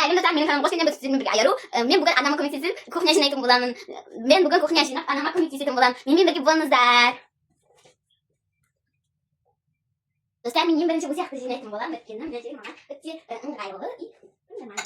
Әлем достар, менің каналыма қош келдіңіздер. Сіздермен бірге Аяру. Мен бүгін анама көмектесіп кухня жинайтын боламын. Мен бүгін кухня жинап анама көмектесетін боламын. Менімен бірге болыңыздар. Достар, мен ең бірінші бұл сияқты жинайтын боламын. Өйткені мына жер маған өте ыңғайлы и нормально.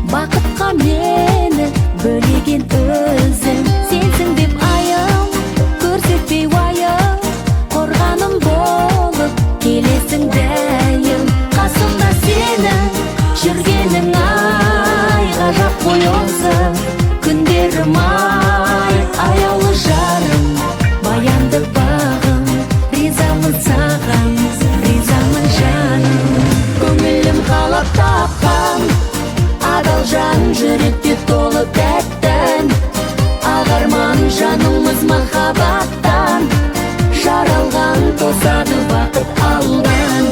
Бақытқа мені бөлеген өзің сенсің деп айым, көрсетпей уайым, қорғаным болып келесің дәйім. Қасымда сенің жүргенің ай, ғажап қойылсын күндерім ай, аяулы жарым, баянды бағым, ризамын саған, ризамын жаным. Көңілім қалап тапқан адал жан, жүректе толы тәттін ағарман, жанымыз махаббаттан жаралған, тосады бақыт алдан.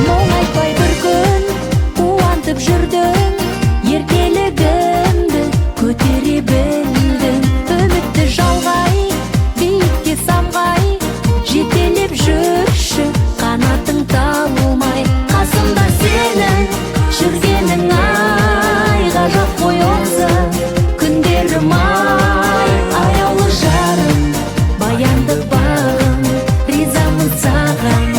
Мұң айтпай бір күн қуантып жүрдің, еркелігімді көтере білдің. Үмітті жалғай, биікке самғай, жетелеп жүрші қанатың талмай. Қасымда сенің жүргенің ай, ғажап қойылсын күндерім ай, аяулы жарым, баянды бағым, ризамын саған,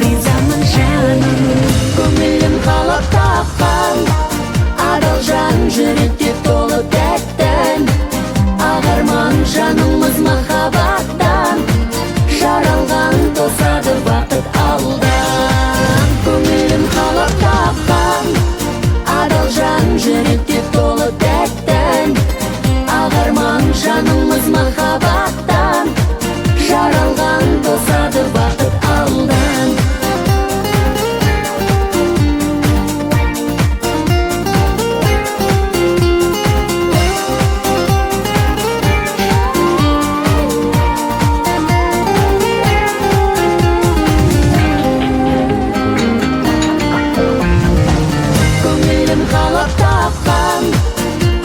ризамын жаным. Көңілім қалап тапқан адал жан, жүректе толы тәттін ағарман, жанымыз махаббаттан жаралған, тосады бақыт алдан. Көңілім қалап тапқан адал жан, жүректе толы тәттін ағарман, жанымыз махаббаттан жаралған, тосады бақыт алдан. Қалап тапқан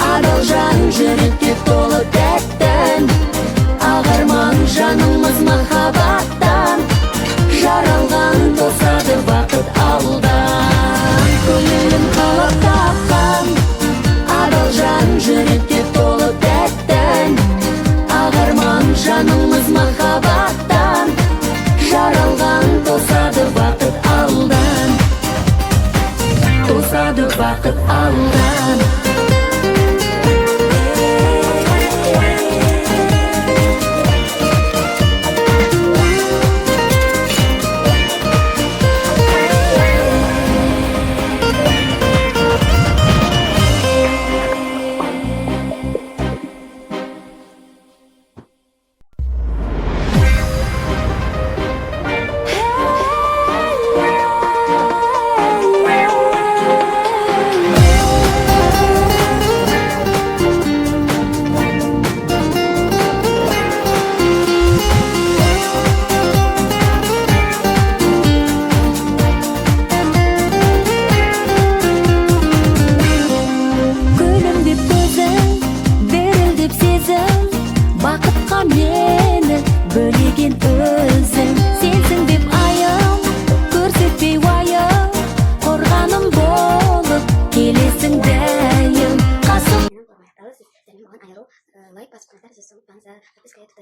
адал жан, жүректе толы тәттін ағарман, жанымыз махаббаттан жаралған, тосады бақыт алдан. Көңілім қалап тапқан адал жан, жүректе толы тәттін ағарман, жанымыз махаббаттан жаралған, тосады бақыт алдан, тосады бақыт алдан. Бақытқа мені бөлеген өзің сенсің деп айым, көрсетпей уайым, қорғаным болып келесің дәйім. Қасым Лайк басып, комментарий жасап, подписка етіп,